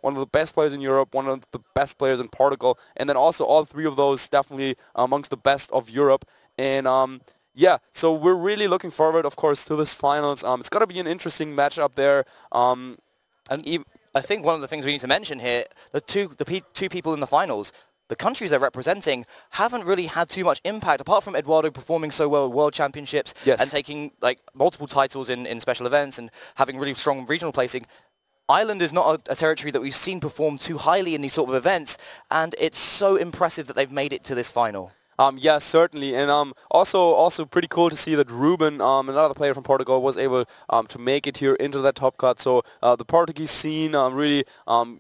one of the best players in Europe, one of the best players in Portugal, and then also all three of those definitely amongst the best of Europe. And yeah, so we're really looking forward, of course, to this finals. It's going to be an interesting matchup there. And I think one of the things we need to mention here, the two people in the finals, the countries they're representing haven't really had too much impact, apart from Eduardo performing so well at World Championships and taking like multiple titles in special events and having really strong regional placing. Ireland is not a territory that we've seen perform too highly in these sort of events, and it's so impressive that they've made it to this final. Yeah, certainly, and also pretty cool to see that Ruben, another player from Portugal, was able to make it here into that top cut. So the Portuguese scene really,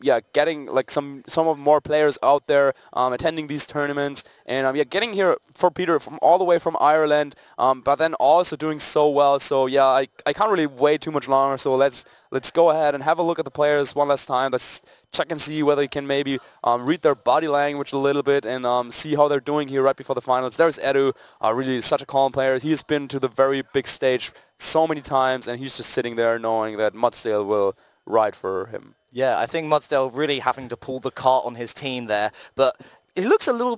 yeah, getting like some of more players out there attending these tournaments, and yeah, getting here for Peter from all the way from Ireland, but then also doing so well. So yeah, I can't really wait too much longer. So let's go ahead and have a look at the players one last time. Let's check and see whether you can maybe read their body language a little bit and see how they're doing here right before the finals. There's Edu, really such a calm player. He has been to the very big stage so many times, and he's just sitting there knowing that Mudsdale will ride for him. Yeah, I think Mudsdale really having to pull the cart on his team there, but it looks a little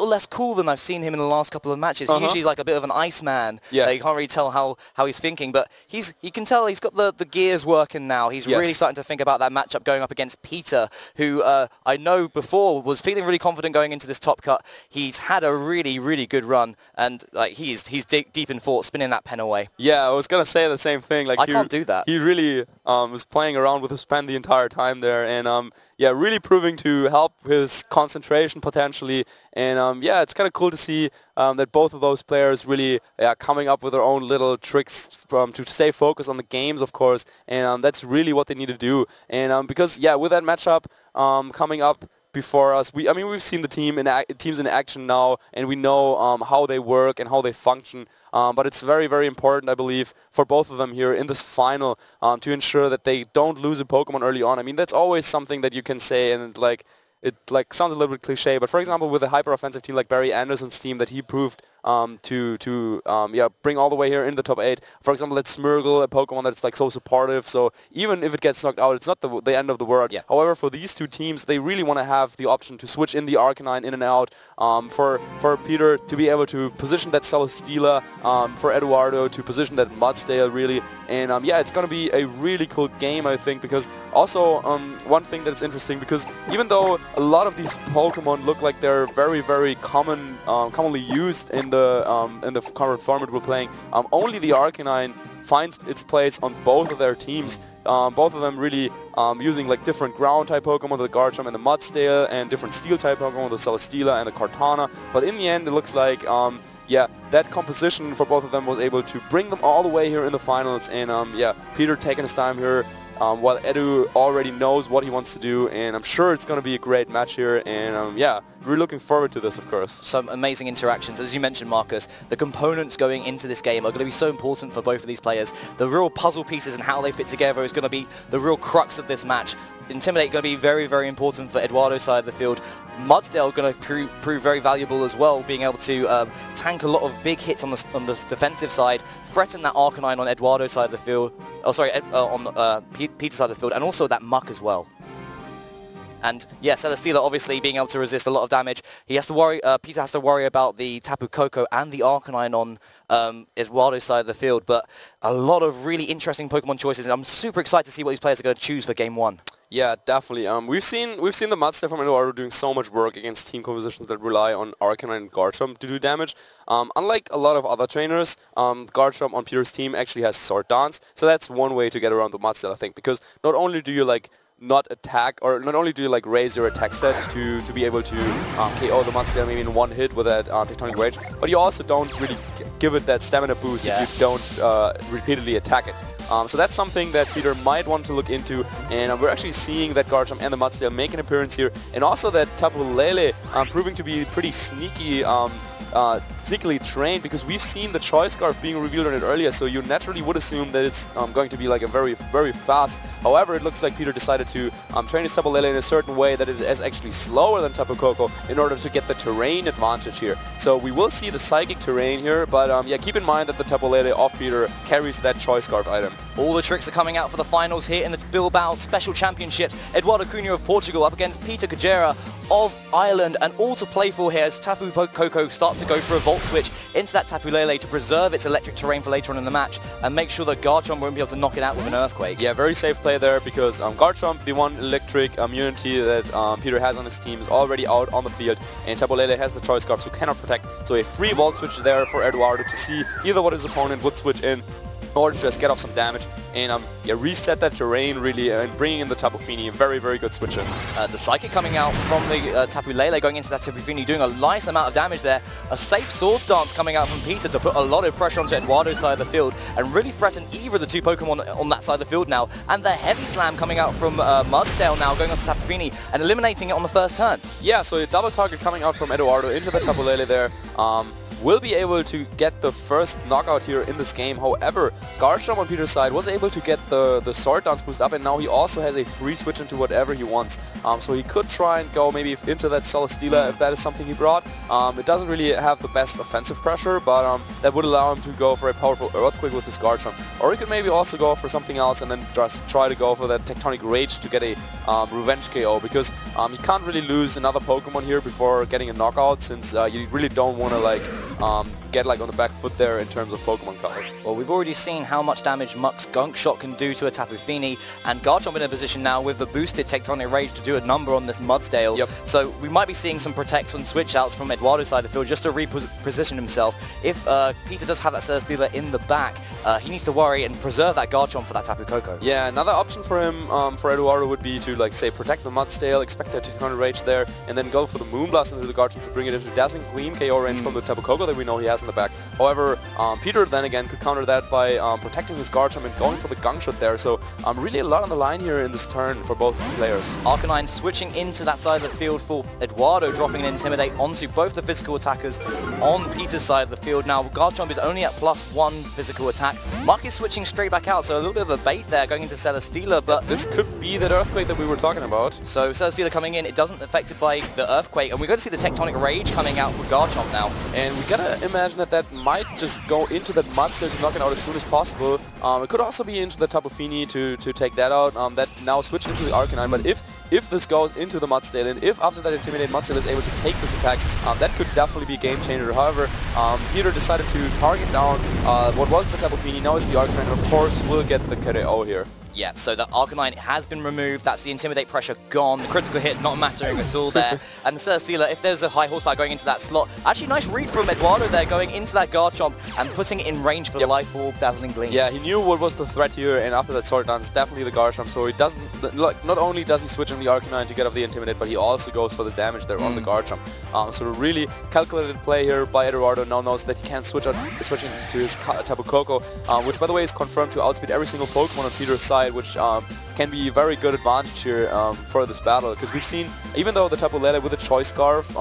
less cool than I've seen him in the last couple of matches. He's usually like a bit of an Iceman. Yeah. You can't really tell how he's thinking, but you can tell he's got the gears working now. He's really starting to think about that matchup going up against Peter, who I know before was feeling really confident going into this top cut. He's had a really good run, and like he's deep in thought, spinning that pen away. Yeah, I was gonna say the same thing. Like I can't do that. He really was playing around with his pen the entire time there, and yeah, really proving to help his concentration potentially. And yeah, it's kind of cool to see that both of those players really coming up with their own little tricks to stay focused on the games, of course. And that's really what they need to do. And because, yeah, with that matchup coming up before us, I mean, we've seen the teams in action now, and we know how they work and how they function. But it's very important, I believe, for both of them here in this final to ensure that they don't lose a Pokemon early on. I mean, that's always something that you can say, and like it like sounds a little bit cliche, but for example, with a hyper-offensive team like Barry Anderson's team that he proved to bring all the way here in the top 8. For example, let's Smirgle, a Pokemon that's like so supportive, so even if it gets knocked out, it's not the end of the world. Yeah. However, for these two teams, they really want to have the option to switch in the Arcanine in and out, for Peter to be able to position that Celesteela, for Eduardo to position that Mudsdale really, and yeah, it's going to be a really cool game, I think, because also one thing that's interesting, because even though a lot of these Pokemon look like they're very commonly used in the current format we're playing, only the Arcanine finds its place on both of their teams. Both of them really using like different ground type Pokemon, the Garchomp and the Mudsdale, and different steel type Pokemon, the Celesteela and the Kartana. But in the end, it looks like yeah, that composition for both of them was able to bring them all the way here in the finals. And yeah, Peter taking his time here, while Edu already knows what he wants to do, and I'm sure it's going to be a great match here, and yeah, we're looking forward to this, of course. Some amazing interactions. As you mentioned, Marcus, the components going into this game are going to be so important for both of these players. The real puzzle pieces and how they fit together is going to be the real crux of this match. Intimidate going to be very important for Eduardo's side of the field. Mudsdale going to prove very valuable as well, being able to tank a lot of big hits on the defensive side, threaten that Arcanine on Eduardo's side of the field, on Peter's side of the field, and also that Muck as well. And yeah, Celesteela obviously being able to resist a lot of damage. He has to worry. Peter has to worry about the Tapu Koko and the Arcanine on Eduardo's side of the field. But a lot of really interesting Pokemon choices, and I'm super excited to see what these players are going to choose for Game 1. Yeah, definitely. We've seen the Mudsdale from Eduardo doing so much work against team compositions that rely on Arcanine and Garchomp to do damage. Unlike a lot of other trainers, Garchomp on Peter's team actually has Sword Dance, so that's one way to get around the Mudsdale, I think, because not only do you like not attack, or not only do you like raise your attack stat to be able to KO the Mudsdale maybe in one hit with that Tectonic Rage, but you also don't really give it that stamina boost if you don't repeatedly attack it. So that's something that Peter might want to look into, and we're actually seeing that Garchomp and the Mudsdale make an appearance here, and also that Tapu Lele proving to be pretty sneaky, sneakily trained, because we've seen the Choice Scarf being revealed on it earlier, so you naturally would assume that it's going to be like a very fast. However, it looks like Peter decided to train his Tapu Lele in a certain way that it is actually slower than Tapu Koko in order to get the terrain advantage here. So we will see the Psychic terrain here, but yeah, keep in mind that the Tapu Lele off Peter carries that Choice Scarf item. All the tricks are coming out for the finals here in the Bilbao Special Championships. Eduardo CUNHA of Portugal up against Peter KEDZIORA of Ireland, and all to play for here as Tapu Koko starts to go for a Volt Switch into that Tapu Lele to preserve its electric terrain for later on in the match and make sure that Garchomp won't be able to knock it out with an Earthquake. Yeah, very safe play there because Garchomp, the one electric immunity that Peter has on his team, is already out on the field, and Tapu Lele has the Choice Scarf, so cannot protect. So a free Volt Switch there for Eduardo to see either what his opponent would switch in or to just get off some damage and yeah, reset that terrain really and bringing in the Tapu Fini. Very, very good switch in. The Psychic coming out from the Tapu Lele going into that Tapu Fini, doing a nice amount of damage there. A safe Swords Dance coming out from Peter to put a lot of pressure onto Eduardo's side of the field and really threaten either of the two Pokemon on that side of the field now. And the Heavy Slam coming out from Mudsdale now going onto Tapu Fini and eliminating it on the first turn. Yeah, so a double target coming out from Eduardo into the Tapu Lele there. Will be able to get the first knockout here in this game. However, Garchomp on Peter's side was able to get the Sword Dance boost up, and now he also has a free switch into whatever he wants. So he could try and go maybe into that Celesteela if that is something he brought. It doesn't really have the best offensive pressure, but that would allow him to go for a powerful Earthquake with his Garchomp. Or he could maybe also go for something else and then just try to go for that Tectonic Rage to get a Revenge KO, because you can't really lose another Pokemon here before getting a knockout, since you really don't want to like get like on the back foot there in terms of Pokemon color. Well, we've already seen how much damage Muck's Gunk Shot can do to a Tapu Fini, and Garchomp in a position now with the boosted Tectonic Rage to do a number on this Mudsdale. Yep. So we might be seeing some protects and switch outs from Eduardo's side of the field just to reposition himself. If Peter does have that Celesteela in the back, he needs to worry and preserve that Garchomp for that Tapu Koko. Yeah, another option for him, for Eduardo, would be to like say protect the Mudsdale, expect that Tectonic Rage there, and then go for the Moonblast into the Garchomp to bring it into Dazzling Gleam KO range from the Tapu Koko that we know he has in the back. However, Peter then again could counter that by protecting his Garchomp and going for the Gunk Shot there. So really a lot on the line here in this turn for both players. Arcanine switching into that side of the field for Eduardo, dropping an Intimidate onto both the physical attackers on Peter's side of the field. Now Garchomp is only at +1 physical attack. Muck is switching straight back out, so a little bit of a bait there going into Celesteela, but this could be that Earthquake that we were talking about. So Celesteela coming in, it doesn't affected by the Earthquake, and we're going to see the Tectonic Rage coming out for Garchomp now. And we gotta imagine that might just go into that Mudsdale to knock it out as soon as possible. It could also be into the Tapu Fini to take that out. That now switch into the Arcanine, but if this goes into the Mudsdale, and if after that Intimidate Mudsdale is able to take this attack, that could definitely be a game changer. However, Peter decided to target down what was the Tapu Fini, now is the Arcanine, and of course will get the KO here. Yeah, so the Arcanine has been removed. That's the Intimidate pressure gone. The critical hit not mattering at all there. And the Celesteela, if there's a high horsepower going into that slot, actually nice read from Eduardo there, going into that Garchomp and putting it in range for the Life Orb Dazzling Gleam. Yeah, he knew what was the threat here, and after that Sword Dance, definitely the Garchomp. So he doesn't, not only does he switch on the Arcanine to get off the Intimidate, but he also goes for the damage there on the Garchomp. So a really calculated play here by Eduardo. Now knows that he can switching to his Tapu Koko, which by the way is confirmed to outspeed every single Pokemon on Peter's side, which can be a very good advantage here for this battle, because we've seen, even though the Tapu Lele with the Choice Scarf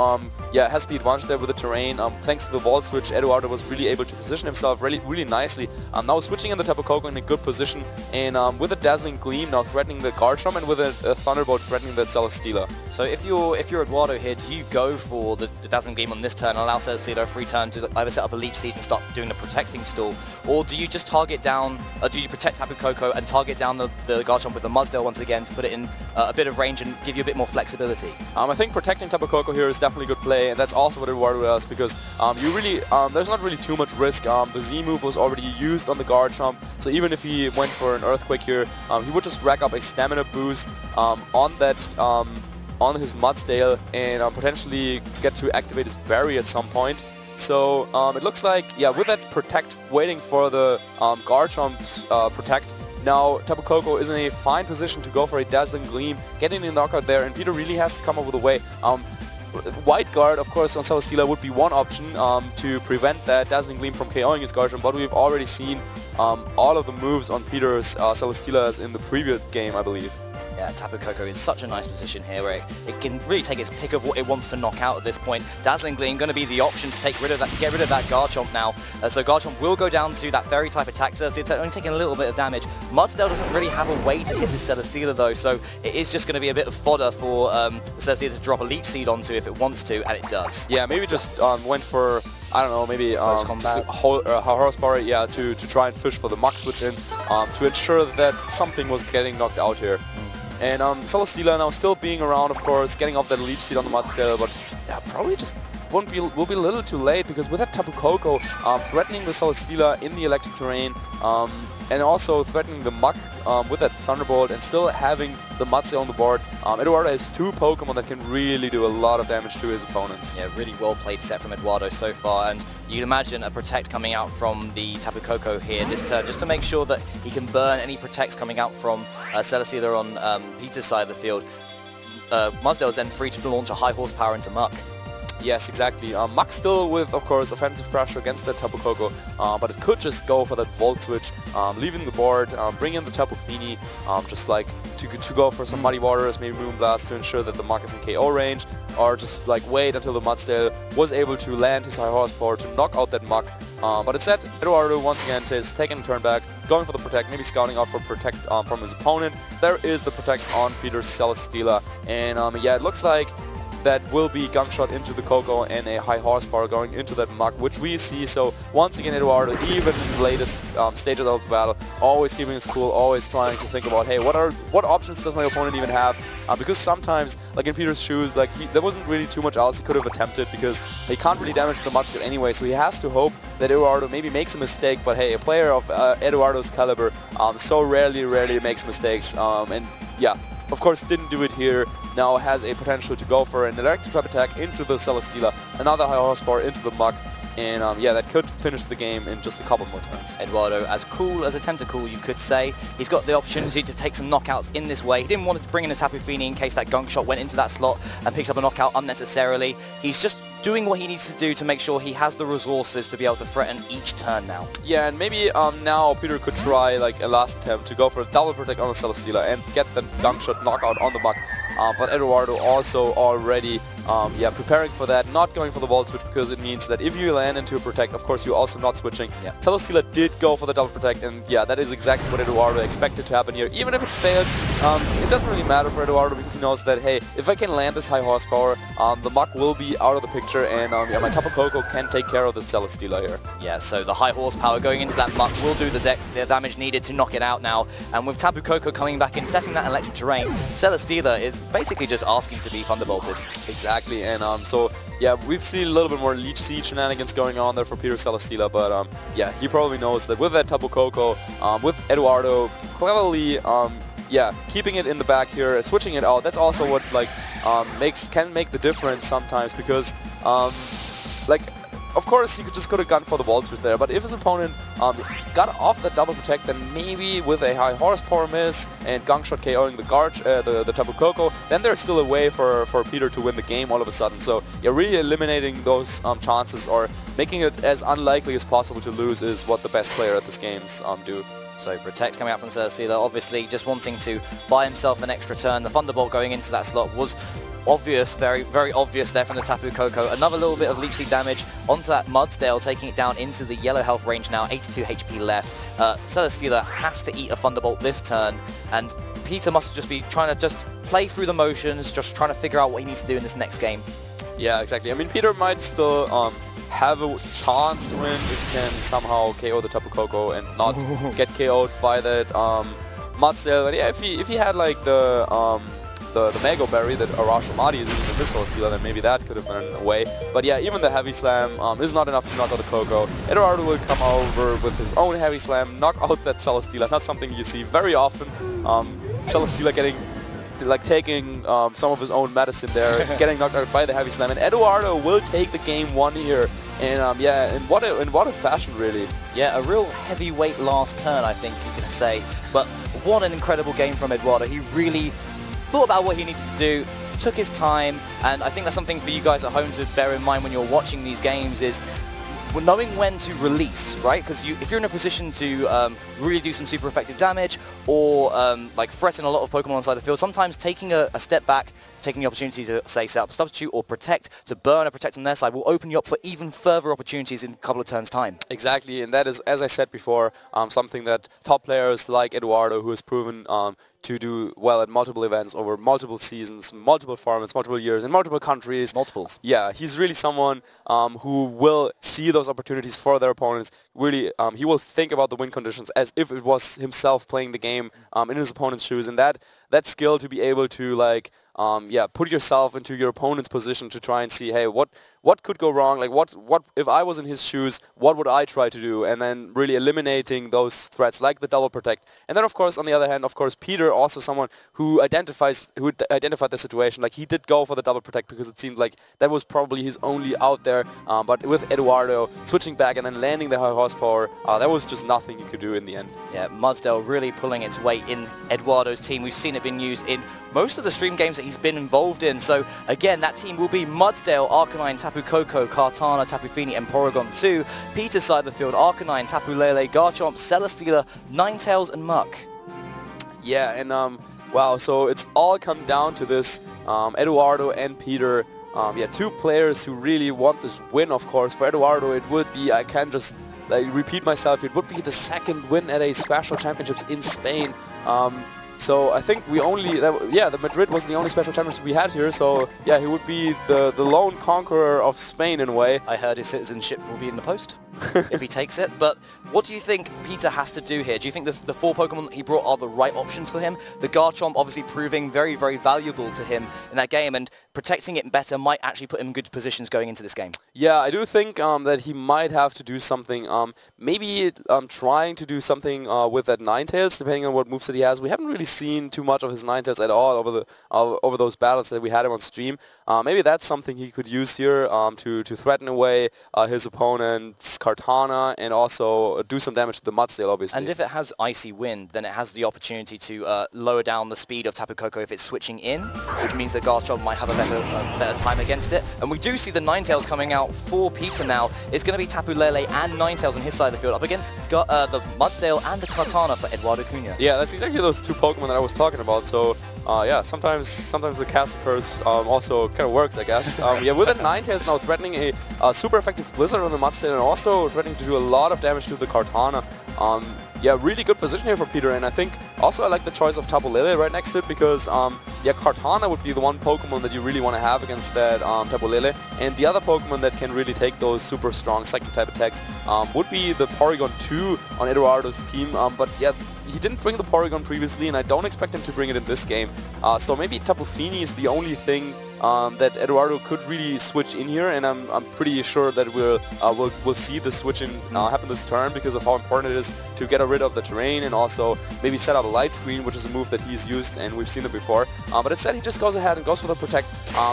yeah, has the advantage there with the terrain, thanks to the Volt Switch, Eduardo was really able to position himself really nicely. Now switching in the Tapu Koko in a good position, and with a Dazzling Gleam now threatening the Garchomp, and with a Thunderbolt threatening the Celesteela. So if you're Eduardo here, do you go for the Dazzling Gleam on this turn and allow Celesteela a free turn to either set up a Leech Seed and start doing the protecting stall, or do you just target down, do you protect Tapu Koko and target down the Garchomp with the Mudsdale once again to put it in a bit of range and give you a bit more flexibility? I think protecting Tapu Koko here is definitely a good play, and that's also what Eduardo does, because you really, there's not really too much risk. The Z move was already used on the Garchomp, so even if he went for an Earthquake here, he would just rack up a stamina boost on that on his Mudsdale and potentially get to activate his Berry at some point. So it looks like, yeah, with that Protect waiting for the Garchomp's Protect, now Tapu Koko is in a fine position to go for a Dazzling Gleam, getting the knockout there, and Peter really has to come up with a way. White Guard, of course, on Celesteela would be one option to prevent that Dazzling Gleam from KOing his Garchomp, but we've already seen all of the moves on Peter's Celesteela in the previous game, I believe. Yeah, Tapu Koko is such a nice position here where it can really take its pick of what it wants to knock out at this point. Dazzling Gleam going to be the option to get rid of that Garchomp now. So Garchomp will go down to that Fairy type attack. Celesteela only taking a little bit of damage. Mudsdale doesn't really have a way to hit this Celesteela though, so it is just going to be a bit of fodder for the Celesteela to drop a Leech Seed onto if it wants to, and it does. Yeah, maybe just went for I don't know, maybe just horsepower, yeah, to try and fish for the muck switch in, to ensure that something was getting knocked out here. And Celesteela now still being around, of course, getting off that leech seed on the Mudsdale, but yeah, probably just will be a little too late, because with that Tapu Koko threatening the Celesteela in the electric terrain, and also threatening the Muck with that Thunderbolt, and still having the Mudsdale on the board, Eduardo has two Pokemon that can really do a lot of damage to his opponents. Yeah, really well played set from Eduardo so far, and you'd imagine a Protect coming out from the Tapu Koko here this turn, just to make sure that he can burn any Protects coming out from Celesteela on Peter's side of the field. Mudsdale is then free to launch a high horsepower into Muck. Yes, exactly. Muck still with, of course, offensive pressure against that Tapu Koko, but it could just go for that Volt Switch, leaving the board, bring in the Tapu Fini, just like to go for some Muddy Waters, maybe Moonblast to ensure that the Muck is in KO range, or just like wait until the Mudsdale was able to land his high horsepower to knock out that Muck. But instead, Eduardo once again is taking a turn back, going for the Protect, maybe scouting out for Protect from his opponent. There is the Protect on Peter's Celesteela, and yeah, it looks like that will be Gunk Shot into the Koko and a high horsepower going into that Muck, which we see. So once again, Eduardo, even in the latest stages of the battle, always keeping his cool, always trying to think about, hey, what options does my opponent even have? Because sometimes, like in Peter's shoes, like there wasn't really too much else he could have attempted, because he can't really damage the Mudsdale anyway. So he has to hope that Eduardo maybe makes a mistake. But hey, a player of Eduardo's caliber so rarely makes mistakes, and yeah. Of course, didn't do it here. Now has a potential to go for an electric trap attack into the Celesteela, another high horsepower into the Muck, and yeah, that could finish the game in just a couple more turns. Eduardo, as cool as a Tentacool, you could say. He's got the opportunity to take some knockouts in this way. He didn't want to bring in a Tapu Fini in case that Gunk Shot went into that slot and picks up a knockout unnecessarily. He's just doing what he needs to do to make sure he has the resources to be able to threaten each turn now. Yeah, and maybe now Peter could try like a last attempt to go for a double Protect on the Celesteela and get the Gunk Shot knockout on the Muck. But Eduardo also already yeah, preparing for that, not going for the Volt Switch, because it means that if you land into a Protect, of course you're also not switching. Yeah. Celesteela did go for the double Protect, and yeah, that is exactly what Eduardo expected to happen here. Even if it failed, it doesn't really matter for Eduardo, because he knows that, hey, if I can land this high horsepower, the Muck will be out of the picture, and yeah, my Tapu Koko can take care of the Celesteela here. Yeah, so the high horsepower going into that Muck will do the damage needed to knock it out now, and with Tapu Koko coming back in, setting that electric terrain, Celesteela is basically just asking to be Thunderbolted. Exactly, and so yeah, we've seen a little bit more Leech Seed shenanigans going on there for Peter Celesteela, but yeah, he probably knows that with that Tapu Koko, with Eduardo cleverly yeah, keeping it in the back here, switching it out, that's also what like can make the difference sometimes, because like, of course, he could have gone for the Volt Switch there, but if his opponent got off that double Protect, then maybe with a high horsepower miss and Gunk Shot KOing the Tapu Koko, then there's still a way for Peter to win the game all of a sudden. So yeah, really eliminating those chances, or making it as unlikely as possible to lose, is what the best player at this games do. So Protect coming out from Celesteela, obviously just wanting to buy himself an extra turn. The Thunderbolt going into that slot was obvious, very obvious there from the Tapu Koko. Another little bit of Leech Seed damage onto that Mudsdale, taking it down into the yellow health range now, 82 HP left. Celesteela has to eat a Thunderbolt this turn, and Peter must just be trying to just play through the motions, just trying to figure out what he needs to do in this next game. Yeah, exactly. I mean, Peter might still have a chance to win if he can somehow KO the Tapu Koko and not get KO'd by that Mudsdale. But yeah, if he had like the Mega Berry that Arashimadi is using in this Celesteela, then maybe that could have been a way. But yeah, even the Heavy Slam is not enough to knock out the Koko. Eduardo will come over with his own Heavy Slam, knock out that Celesteela. Not something you see very often. Celesteela taking some of his own medicine there, getting knocked out by the Heavy Slam, and Eduardo will take the game 1 here. And yeah, in what a fashion, really. Yeah, a real heavyweight last turn, I think you can say. But what an incredible game from Eduardo. He really thought about what he needed to do, took his time, and I think that's something for you guys at home to bear in mind when you're watching these games, is knowing when to release, right? Because if you're in a position to really do some super effective damage, or like threaten a lot of Pokemon inside the field, sometimes taking a step back, taking the opportunity to, say, set up a substitute or Protect, to burn a Protect on their side, will open you up for even further opportunities in a couple of turns' time. Exactly, and that is, as I said before, something that top players like Eduardo, who has proven to do well at multiple events over multiple seasons, multiple formats, multiple years, in multiple countries. Multiples. Yeah, he's really someone who will see those opportunities for their opponents. Really, he will think about the win conditions as if it was himself playing the game in his opponent's shoes, and that skill to be able to like put yourself into your opponent's position to try and see, hey, what could go wrong? Like what if I was in his shoes, what would I try to do? And then really eliminating those threats like the double protect. And then of course, on the other hand, of course, Peter, also someone who identified the situation. Like he did go for the double protect because it seemed like that was probably his only out there. But with Eduardo switching back and then landing the high horsepower, that was just nothing you could do in the end. Yeah, Mudsdale really pulling its weight in Eduardo's team. We've seen it being used in most of the stream games that he's been involved in. So again, that team will be Mudsdale, Arcanine, Tapu Koko, Kartana, Tapu Fini, and Porygon 2. Peter's side of the field, Arcanine, Tapu Lele, Garchomp, Celesteela, Ninetales, and Muck. Yeah, and wow, so it's all come down to this. Eduardo and Peter, two players who really want this win, of course. For Eduardo, it would be, I can't just repeat myself, it would be the second win at a Special Championships in Spain. So I think the Madrid was the only Special Championship we had here, so yeah, he would be the lone conqueror of Spain in a way. I heard his citizenship will be in the post if he takes it, but what do you think Peter has to do here? Do you think the 4 Pokemon that he brought are the right options for him? The Garchomp obviously proving very, very valuable to him in that game, and protecting it better might actually put him in good positions going into this game. Yeah, I do think that he might have to do something, maybe trying to do something with that Ninetales, depending on what moves that he has. We haven't really seen too much of his Ninetales at all over those battles that we had him on stream. Maybe that's something he could use here to threaten away his opponent's Kartana and also do some damage to the Mudsdale, obviously. And if it has Icy Wind, then it has the opportunity to lower down the speed of Tapu Koko if it's switching in, which means that Garchomp might have a better time against it. And we do see the Ninetales coming out for Peter now. It's going to be Tapu Lele and Ninetales on his side of the field up against the Mudsdale and the Kartana for Eduardo Cunha. Yeah, that's exactly those 2 Pokemon that I was talking about. So yeah, sometimes the Cast Curse also kind of works, I guess. Yeah, with that Ninetales now threatening a super effective Blizzard on the Mudsdale and also threatening to do a lot of damage to the Kartana. Yeah, really good position here for Peter, and I think also I like the choice of Tapu Lele right next to it because yeah, Kartana would be the one Pokemon that you really want to have against that Tapu Lele, and the other Pokemon that can really take those super strong Psychic type attacks would be the Porygon 2 on Eduardo's team, but yeah, he didn't bring the Porygon previously, and I don't expect him to bring it in this game. So maybe Tapu Fini is the only thing that Eduardo could really switch in here, and I'm pretty sure that we'll see the switch in happen this turn because of how important it is to get rid of the terrain and also maybe set up a light screen, which is a move that he's used and we've seen it before. But instead he just goes ahead and goes for the protect,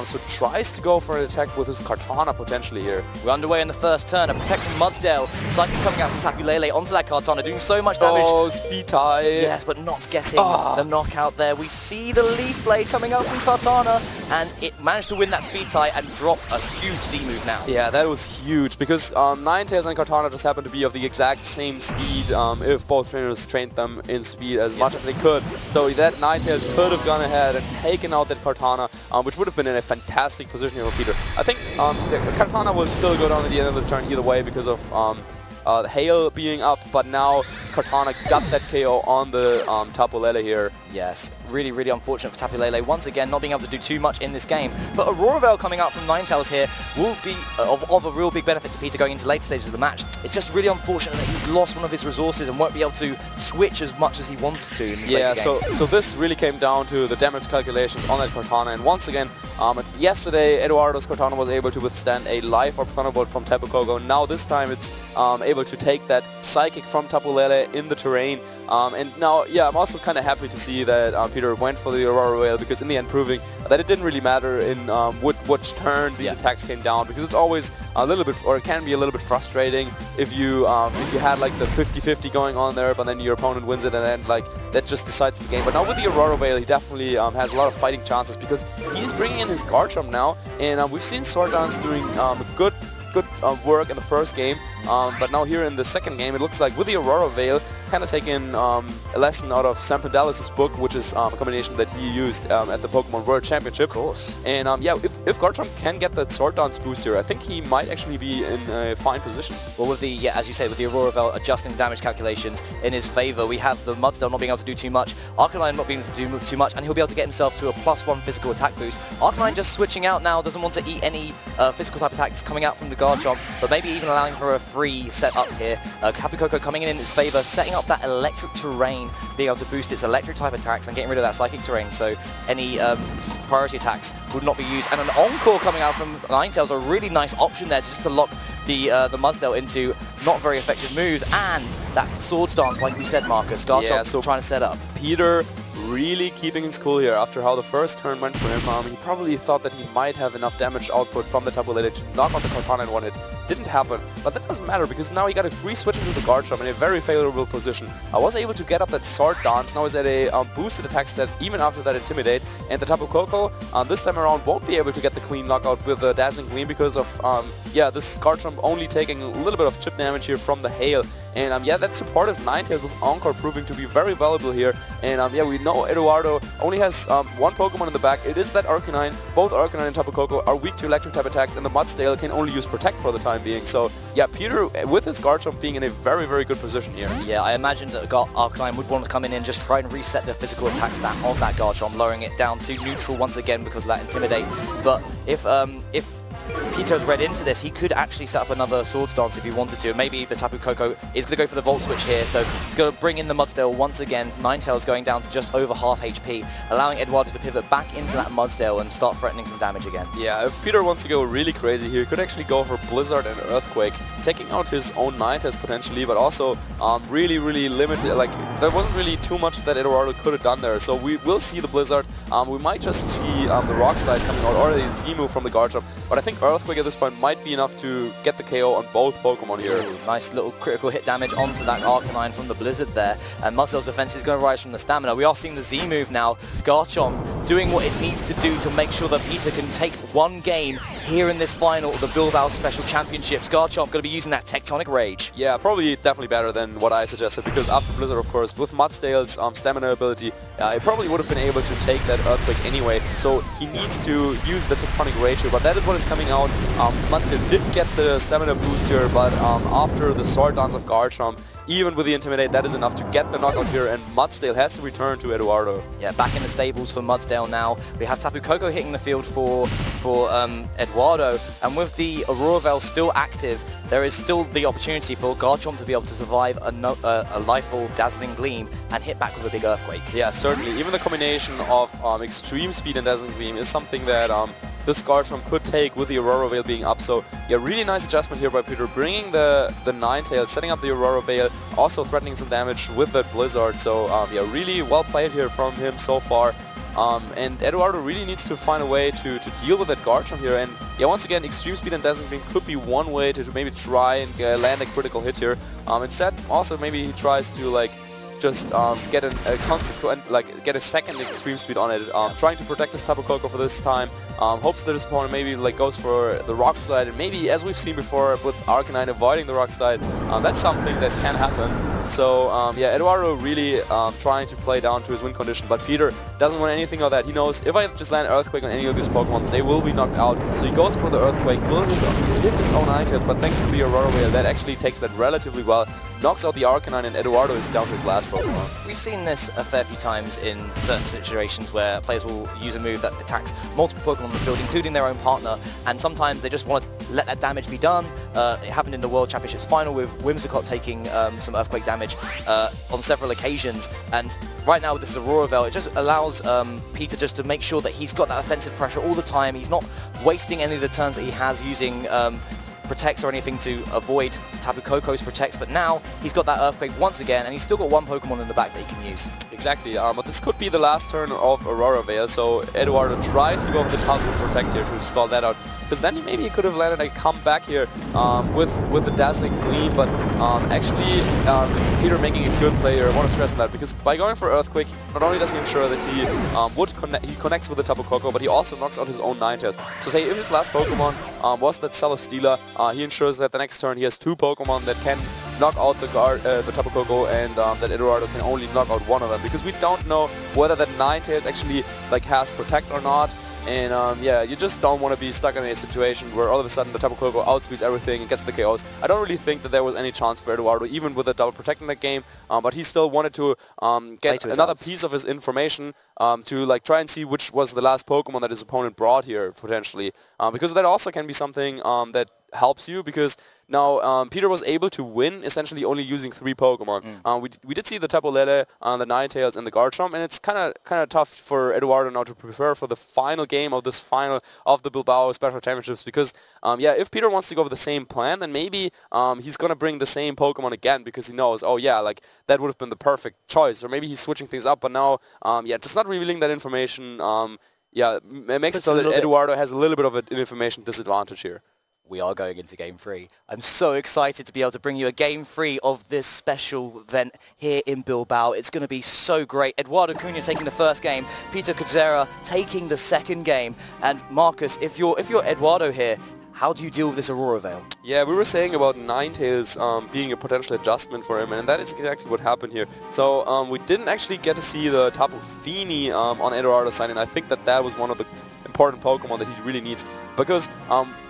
so tries to go for an attack with his Kartana potentially here. We're underway in the first turn, a protect from Mudsdale, Psychic coming out from Tapu Lele onto that Kartana, doing so much damage. Oh, speed tie. Yes, but not getting the knockout there. We see the Leaf Blade coming out from Kartana, and it managed to win that speed tie and drop a huge Z-move now. Yeah, that was huge because Ninetales and Kartana just happened to be of the exact same speed if both trainers trained them in speed as much as they could. So that Ninetales could have gone ahead and taken out that Kartana, which would have been in a fantastic position here for Peter. I think Kartana will still go down at the end of the turn either way because of Hail being up, but now Kartana got that KO on the Tapu Lele here. Yes, really, really unfortunate for Tapu Lele. Once again, not being able to do too much in this game. But Aurora Veil coming out from Ninetales here will be of a real big benefit to Peter going into late stages of the match. It's just really unfortunate that he's lost one of his resources and won't be able to switch as much as he wants to in this later game. So this really came down to the damage calculations on that Kartana. And once again, yesterday, Eduardo's Kartana was able to withstand a Life Orb Thunderbolt from Tapu Koko. Now this time it's able to take that Psychic from Tapu Lele in the terrain. And now, yeah, I'm also kind of happy to see that Peter went for the Aurora Veil because in the end proving that it didn't really matter in which turn these attacks came down, because it's always a little bit, or it can be a little bit frustrating if you had like the 50-50 going on there, but then your opponent wins it and then like that just decides the game. But now with the Aurora Veil, he definitely has a lot of fighting chances because he's bringing in his Garchomp now, and we've seen Sword Dance doing good work in the first game, but now here in the second game, it looks like with the Aurora Veil, kind of taken a lesson out of Sam Pendalis' book, which is a combination that he used at the Pokemon World Championships. Of course. And yeah, if Garchomp can get that Sword Dance boost here, I think he might actually be in a fine position. Well, with the, yeah, as you say, with the Aurora Veil adjusting damage calculations in his favor, we have the Mudsdale not being able to do too much, Arcanine not being able to do too much, and he'll be able to get himself to a +1 physical attack boost. Arcanine just switching out now, doesn't want to eat any physical type attacks coming out from the Garchomp, but maybe even allowing for a free setup here. Tapu Koko coming in his favor, setting up that electric terrain, being able to boost its electric type attacks and getting rid of that psychic terrain, so any priority attacks would not be used. And an Encore coming out from Ninetales, a really nice option there just to lock the Mudsdale into not very effective moves, and that Sword Stance, like we said, Marcus. Garchomp, yeah, so trying to set up. Peter really keeping his cool here after how the first turn went for him. He probably thought that he might have enough damage output from the Tapu Lele to knock out the Kartana in one hit. Didn't happen, but that doesn't matter because now he got a free switch into the Garchomp in a very favorable position. I was able to get up that Sword Dance, now he's at a boosted attack stat even after that Intimidate, and the Tapu Koko this time around won't be able to get the clean knockout with the Dazzling Gleam because of yeah, this Garchomp only taking a little bit of chip damage here from the Hail. And yeah, that supportive Ninetales with Encore proving to be very valuable here. And yeah, we know Eduardo only has one Pokemon in the back. It is that Arcanine. Both Arcanine and Tapu Koko are weak to electric type attacks, and the Mudsdale can only use Protect for the time being. So yeah, Peter with his Garchomp being in a very, very good position here. Yeah, I imagine that Arcanine would want to come in and just try and reset the physical attack stat of that Garchomp, lowering it down to neutral once again because of that Intimidate. But if Peter's read into this, he could actually set up another Sword Stance if he wanted to. Maybe the Tapu Koko is going to go for the Volt Switch here, so he's going to bring in the Mudsdale once again. Ninetales going down to just over half HP, allowing Eduardo to pivot back into that Mudsdale and start threatening some damage again. Yeah, if Peter wants to go really crazy here, he could actually go for Blizzard and Earthquake, taking out his own Ninetales potentially, but also really, really limited. Like, there wasn't really too much that Eduardo could have done there, so we will see the Blizzard. We might just see the Rock Slide coming out, or the Z-move from the Garchomp, but I think Earthquake at this point might be enough to get the KO on both Pokemon here. Ooh, nice little critical hit damage onto that Arcanine from the Blizzard there. And Mudsdale's defense is going to rise from the stamina. We are seeing the Z-move now. Garchomp doing what it needs to do to make sure that Peter can take one game here in this final of the Bilbao Special Championships. Garchomp going to be using that Tectonic Rage. Yeah, probably definitely better than what I suggested, because after Blizzard, of course, with Mudsdale's stamina ability, it probably would have been able to take that Earthquake anyway. So he needs to use the Tectonic Rage here, but that is what is coming out. Mudsdale did get the stamina boost here, but after the Sword Dance of Garchomp, even with the Intimidate, that is enough to get the knockout here, and Mudsdale has to return to Eduardo. Yeah, back in the stables for Mudsdale now. We have Tapu Koko hitting the field for Eduardo, and with the Aurora Veil still active, there is still the opportunity for Garchomp to be able to survive a lifeful Dazzling Gleam and hit back with a big Earthquake. Yeah, certainly. Even the combination of Extreme Speed and Dazzling Gleam is something that this Garchomp could take with the Aurora Veil being up. So yeah, really nice adjustment here by Peter, bringing the Ninetales, setting up the Aurora Veil, also threatening some damage with that Blizzard. So yeah, really well played here from him so far. And Eduardo really needs to find a way to deal with that Garchomp here. And yeah, once again, Extreme Speed and Dazzling Gleam could be one way to maybe try and land a critical hit here. Instead, also maybe he tries to like just get get a second Extreme Speed on it, trying to protect his Tapu Koko for this time. Hopes that his opponent maybe like goes for the Rock Slide, and maybe, as we've seen before with Arcanine avoiding the Rock Slide, that's something that can happen. So yeah, Eduardo really trying to play down to his win condition, but Peter doesn't want anything of that. He knows if I just land Earthquake on any of these Pokemon, they will be knocked out. So he goes for the Earthquake, will hit his own Ninetales, but thanks to the Aurora Veil, that actually takes that relatively well, knocks out the Arcanine, and Eduardo is down to his last Pokemon. We've seen this a fair few times in certain situations where players will use a move that attacks multiple Pokemon on the field, including their own partner, and sometimes they just want to let that damage be done. It happened in the World Championships final with Whimsicott taking some Earthquake damage on several occasions, and right now with this Aurora Veil, it just allows Peter just to make sure that he's got that offensive pressure all the time. He's not wasting any of the turns that he has using Protects or anything to avoid Tapu Koko's Protects, but now he's got that Earthquake once again, and he's still got one Pokemon in the back that he can use. Exactly, but this could be the last turn of Aurora Veil, so Eduardo tries to go for the Tapu Protect here to stall that out, because then maybe he could have landed a comeback here with the Dazzling Gleam, but actually Peter making a good play here. I want to stress on that, because by going for Earthquake, not only does he ensure that he connects with the Tapu Koko, but he also knocks out his own Ninetales. So say if his last Pokemon was that Celesteela, he ensures that the next turn he has two Pokemon that can knock out the Tapu Koko, and that Eduardo can only knock out one of them, because we don't know whether that Ninetales actually like has Protect or not. And yeah, you just don't want to be stuck in a situation where all of a sudden the Tapu Koko outspeeds everything and gets the KOs. I don't really think that there was any chance for Eduardo, even with a double Protect in that game, but he still wanted to get another piece of his information to like try and see which was the last Pokemon that his opponent brought here, potentially. Because that also can be something that helps you, because now Peter was able to win essentially only using 3 Pokemon. We did see the Tapu Lele, the Ninetales, and the Garchomp, and it's kind of tough for Eduardo now to prepare for the final game of this final of the Bilbao Special Championships, because yeah, if Peter wants to go with the same plan, then maybe he's gonna bring the same Pokemon again, because he knows, oh yeah, like that would have been the perfect choice, or maybe he's switching things up. But now, yeah, just not revealing that information, yeah, it makes it so that Eduardo has a little bit of an information disadvantage here. We are going into Game 3. I'm so excited to be able to bring you a Game 3 of this special event here in Bilbao. It's going to be so great. Eduardo Cunha taking the first game, Peter KEDZIORA taking the second game. And Marcus, if you're Eduardo here, how do you deal with this Aurora Veil? Yeah, we were saying about Ninetales being a potential adjustment for him, and that is exactly what happened here. So we didn't actually get to see the Tapu Fini on Eduardo's side, and I think that was one of the important Pokemon that he really needs, because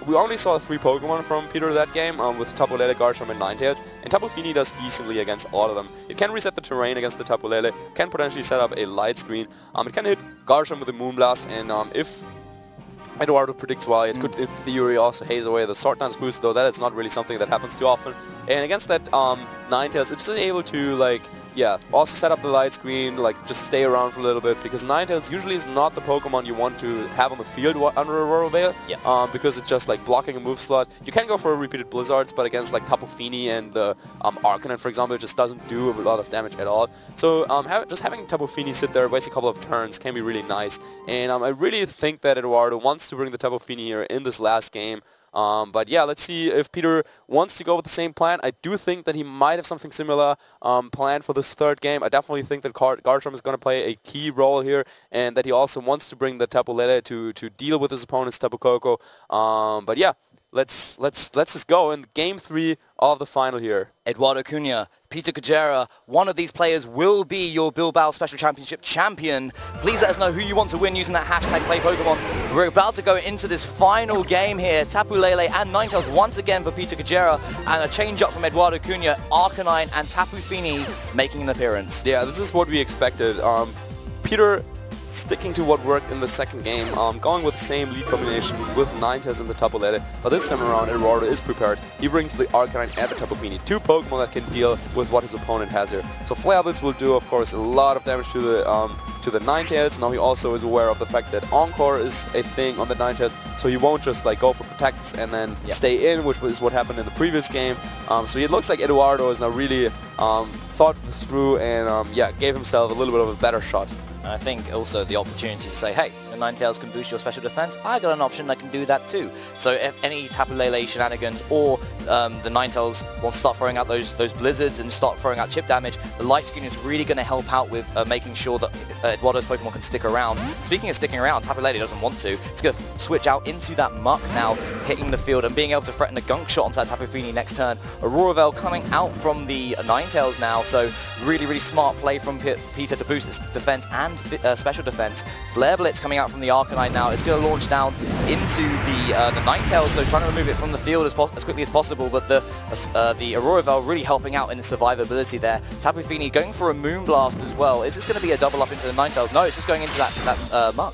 we only saw 3 Pokemon from Peter that game, with Tapu Lele, Garchomp, and Ninetales, and Tapu Fini does decently against all of them. It can reset the terrain against the Tapu Lele, can potentially set up a light screen, it can hit Garchomp with a Moonblast, and if Eduardo predicts well, it could in theory also haze away the Sword Dance boost, though that is not really something that happens too often. And against that Ninetales, it's just able to like, yeah, also set up the light screen, like just stay around for a little bit, because Ninetales usually is not the Pokemon you want to have on the field under Aurora Veil, because it's just like blocking a move slot. You can go for repeated Blizzards, but against like Tapu Fini and the Arcanine, for example, it just doesn't do a lot of damage at all. So just having Tapu Fini sit there, waste a couple of turns, can be really nice. And I really think that Eduardo wants to bring the Tapu Fini here in this last game. But yeah, let's see if Peter wants to go with the same plan. I do think that he might have something similar planned for this third game. I definitely think that Garchomp is going to play a key role here, and that he also wants to bring the Tapu Lele to deal with his opponent's Tapu Koko. But yeah, let's just go in Game 3 of the final here. Eduardo Cunha, Peter KEDZIORA, one of these players will be your Bilbao Special Championship champion. Please let us know who you want to win using that hashtag #PlayPokemon. We're about to go into this final game here. Tapu Lele and Ninetales once again for Peter KEDZIORA, and a change up from Eduardo Cunha, Arcanine and Tapu Fini making an appearance. Yeah, this is what we expected. Peter sticking to what worked in the second game, going with the same lead combination with Ninetales and the Tapu Lele, but this time around Eduardo is prepared. He brings the Arcanine and the Tapu Fini, 2 Pokemon that can deal with what his opponent has here. So Flare Blitz will do, of course, a lot of damage to the Ninetales. Now he also is aware of the fact that Encore is a thing on the Ninetales, so he won't just like go for Protects and then stay in, which is what happened in the previous game. So it looks like Eduardo is now really thought this through, and yeah, gave himself a little bit of a better shot. And I think also the opportunity to say, hey, the Ninetales can boost your special defense, I got an option that can do that too. So if any Tapu Lele shenanigans, or the Ninetales want to start throwing out those Blizzards and start throwing out chip damage, the light screen is really going to help out with making sure that Eduardo's Pokemon can stick around. Speaking of sticking around, Tapu Lele doesn't want to. It's going to switch out into that Muck now, hitting the field and being able to threaten a Gunk Shot onto that Tapu Fini next turn. Aurora Veil coming out from the Ninetales now, so really, really smart play from Peter to boost its defense and special defense. Flare Blitz coming out from the Arcanine now. It's going to launch down into the Ninetales, so trying to remove it from the field as quickly as possible, but the Aurora Veil really helping out in its survivability there. Tapu Fini going for a Moonblast as well. Is this going to be a double up into the Ninetales? No, it's just going into that Muck.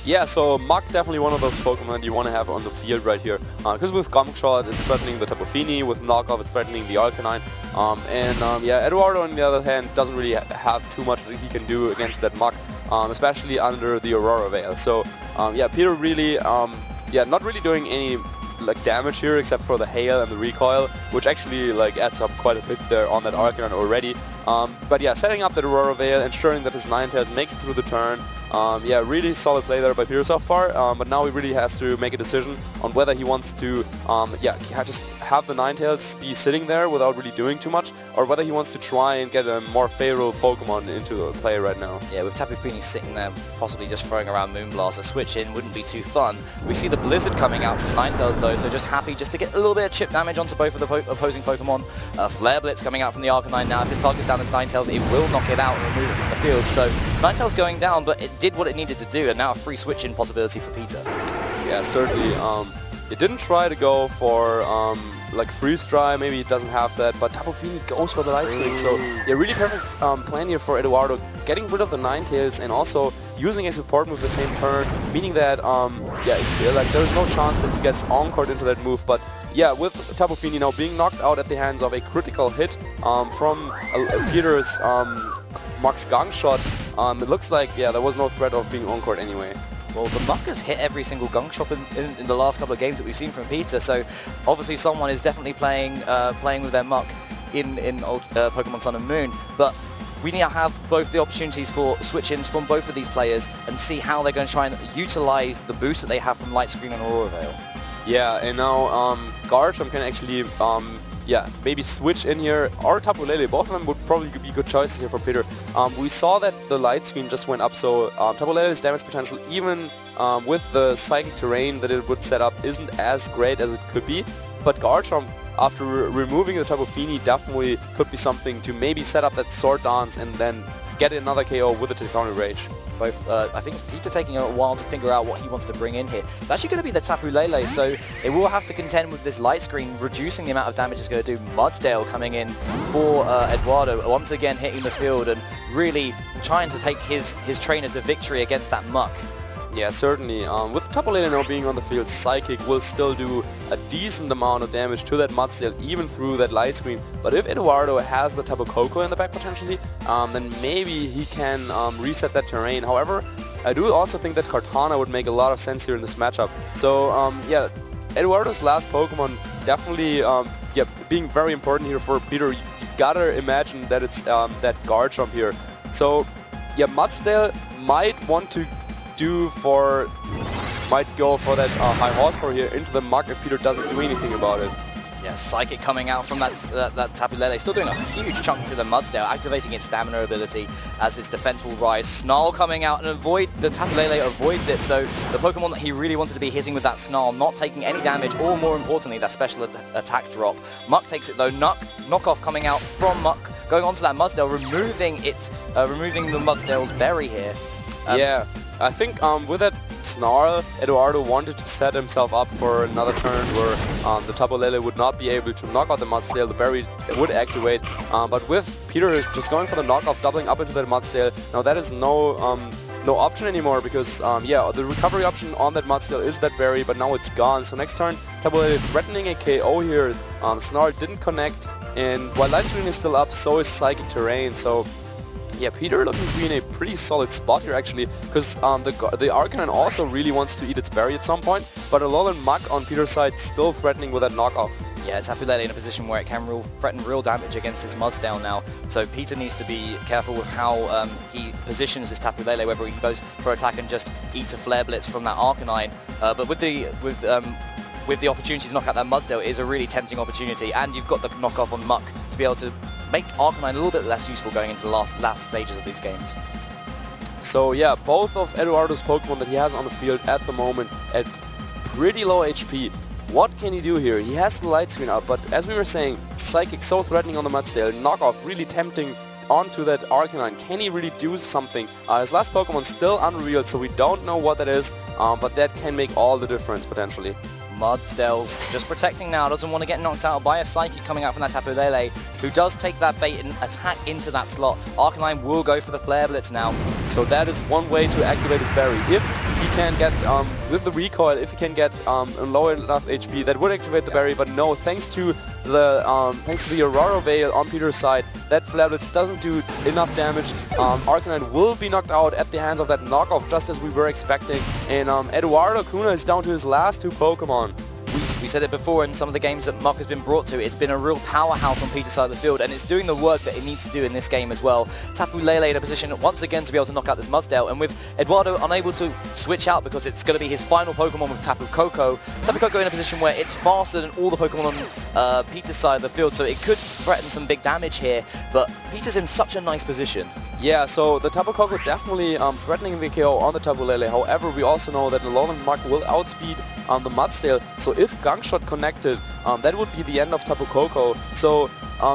Yeah, so Muck definitely one of those Pokemon you want to have on the field right here, because with Gunk Shot it's threatening the Tapu Fini, with Knockoff it's threatening the Arcanine, yeah, Eduardo on the other hand doesn't really have too much that he can do against that Muck, especially under the Aurora Veil. So yeah, Peter really, yeah, not really doing any like damage here except for the Hail and the Recoil, which actually like adds up quite a bit there on that Arcanine already. But yeah, setting up the Aurora Veil, ensuring that his Ninetales makes it through the turn. Yeah, really solid play there by Peter so far, but now he really has to make a decision on whether he wants to just have the Ninetales be sitting there without really doing too much, or whether he wants to try and get a more favorable Pokemon into play right now. Yeah, with Tapu Fini sitting there, possibly just throwing around Moonblast, a switch in wouldn't be too fun. We see the Blizzard coming out from Ninetales though, so just happy just to get a little bit of chip damage onto both of the opposing Pokemon. Flare Blitz coming out from the Arcanine now. If his target's down to Ninetales, it will knock it out and remove it from the field. So Ninetales going down, but it did what it needed to do, and now a free switch-in possibility for Peter. Yeah, certainly. It didn't try to go for like freeze dry, maybe it doesn't have that, but Tapu Fini goes for the light screen. So yeah, really perfect plan here for Eduardo, getting rid of the Ninetales and also using a support move the same turn, meaning that like there's no chance that he gets encored into that move. But yeah, with Tapu Fini now being knocked out at the hands of a critical hit from Peter's Max Gang shot, it looks like there was no threat of being encored anyway. Well, the Muck has hit every single Gung Shot in the last couple of games that we've seen from Peter, so obviously someone is definitely playing with their Muck in old Pokemon Sun and Moon. But we need to have both the opportunities for switch-ins from both of these players and see how they're going to try and utilize the boost that they have from Light Screen and Aurora Veil. Yeah, and now Garchomp can actually maybe switch in here, or Tapu Lele. Both of them would probably be good choices here for Peter. We saw that the light screen just went up, so Tapu Lele's damage potential, even with the Psychic Terrain that it would set up, isn't as great as it could be. But Garchomp, after removing the Tapu Fini, definitely could be something to maybe set up that Sword Dance and then get another KO with the Typhonic Rage. I think it's Peter taking a while to figure out what he wants to bring in here. It's actually going to be the Tapu Lele, so it will have to contend with this light screen, reducing the amount of damage it's going to do. Mudsdale coming in for Eduardo, once again hitting the field and really trying to take his trainer to victory against that Muck. Yeah, certainly. With Tapu Lele now being on the field, Psychic will still do a decent amount of damage to that Mudsdale, even through that light screen. But if Eduardo has the Tapu Koko in the back potentially, then maybe he can reset that terrain. However, I do also think that Kartana would make a lot of sense here in this matchup. So yeah, Eduardo's last Pokemon definitely being very important here for Peter. You gotta imagine that it's that Garchomp here. So yeah, Mudsdale might go for that high horsepower here into the Muck if Peter doesn't do anything about it. Yeah, Psychic coming out from that Tapu Lele, still doing a huge chunk to the Mudsdale, activating its stamina ability as its defense will rise. Snarl coming out and the Tapu Lele avoids it, so the Pokemon that he really wanted to be hitting with that Snarl, not taking any damage, or more importantly, that special attack drop. Muck takes it though, knockoff coming out from Muck, going onto that Mudsdale, removing the Mudsdale's berry here. Yeah, I think with that Snarl, Eduardo wanted to set himself up for another turn where the Tapu Lele would not be able to knock out the Mudsdale, the berry would activate, but with Peter just going for the knockoff, doubling up into that Mudsdale, now that is no option anymore, because the recovery option on that Mudsdale is that berry, but now it's gone. So next turn, Tapu Lele threatening a KO here. Snarl didn't connect, and while Light Screen is still up, so is Psychic Terrain. So yeah, Peter looking to be in a pretty solid spot here actually, because the Arcanine also really wants to eat its berry at some point, but Alolan Muck on Peter's side still threatening with that knockoff. Yeah, Tapu Lele in a position where it can threaten real damage against this Mudsdale now, so Peter needs to be careful with how he positions his Tapu Lele, whether he goes for attack and just eats a Flare Blitz from that Arcanine, but with the opportunity to knock out that Mudsdale, it is a really tempting opportunity, and you've got the knockoff on Muck to be able to make Arcanine a little bit less useful going into the last stages of these games. So yeah, both of Eduardo's Pokemon that he has on the field at the moment at pretty low HP. What can he do here? He has the light screen up, but as we were saying, Psychic so threatening on the Mudsdale, knockoff really tempting onto that Arcanine. Can he really do something? His last Pokemon still unrevealed, so we don't know what that is, but that can make all the difference potentially. Mudsdale just protecting now, doesn't want to get knocked out by a Psychic coming out from that Tapu Lele, who does take that bait and attack into that slot. Arcanine will go for the Flare Blitz now. So that is one way to activate his berry. If he can get, with the recoil, if he can get low enough HP, that would activate the berry, but no, thanks to the Aurora Veil on Peter's side, that Flare Blitz doesn't do enough damage. Arcanine will be knocked out at the hands of that knockoff, just as we were expecting, and Eduardo CUNHA is down to his last two Pokemon. We We said it before in some of the games that Muck has been brought to. It's been a real powerhouse on Peter's side of the field, and it's doing the work that it needs to do in this game as well. Tapu Lele in a position once again to be able to knock out this Mudsdale, and with Eduardo unable to switch out because it's going to be his final Pokemon with Tapu Koko. Tapu Koko in a position where it's faster than all the Pokemon on Peter's side of the field, so it could threaten some big damage here, but Peter's in such a nice position. Yeah, so the Tapu Koko definitely threatening the KO on the Tapu Lele. However, we also know that the Alolan Muk will outspeed the Mudsdale, so if Gunk Shot connected, that would be the end of Tapu Koko. So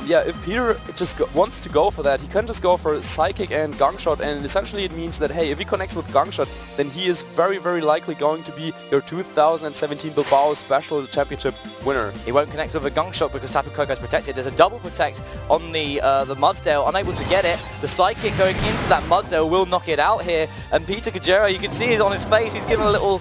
yeah, if Peter just wants to go for that, he can just go for Psychic and Gunk Shot, and essentially it means that, hey, if he connects with Gunk Shot, then he is very, very likely going to be your 2017 Bilbao Special Championship winner. He won't connect with a Gunk Shot because Tapu Koko is protected. There's a double protect on the Mudsdale, unable to get it. The Psychic going into that Mudsdale will knock it out here, and Peter KEDZIORA, you can see it on his face, he's giving a little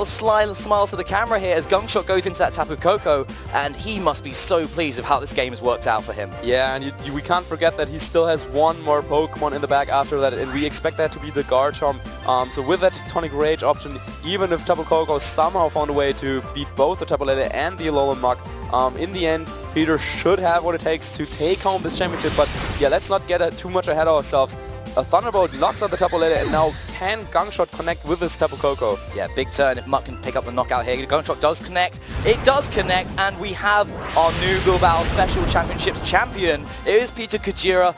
smile to the camera here as Gunk Shot goes into that Tapu Koko, and he must be so pleased with how this game has worked out for him. Yeah, and we can't forget that he still has one more Pokemon in the back after that, and we expect that to be the Garchomp. So with that Tectonic Rage option, even if Tapu Koko somehow found a way to beat both the Tapu Lele and the Alolan Muk, in the end, Peter should have what it takes to take home this championship. But yeah, let's not get too much ahead of ourselves. A Thunderbolt knocks out the Tapu Lele, and now can Gunk Shot connect with this Tapu Koko? Yeah, big turn if Muck can pick up the knockout here. Gunk Shot does connect. It does connect, and we have our new Bilbao Special Championships champion. It is Peter KEDZIORA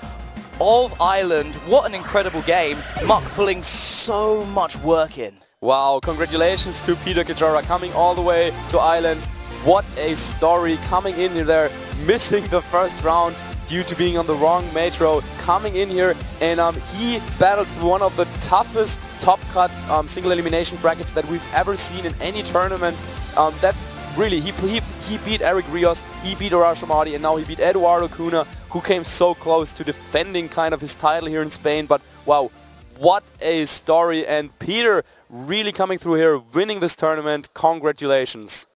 of Ireland. What an incredible game. Muck pulling so much work in. Wow, congratulations to Peter KEDZIORA coming all the way to Ireland. What a story, coming in there, missing the first round due to being on the wrong metro, coming in here, and he battled through one of the toughest top cut single elimination brackets that we've ever seen in any tournament. That really, he beat Eric Rios, he beat Horacio Marti, and now he beat Eduardo CUNHA, who came so close to defending kind of his title here in Spain. But wow, what a story, and Peter really coming through here, winning this tournament. Congratulations.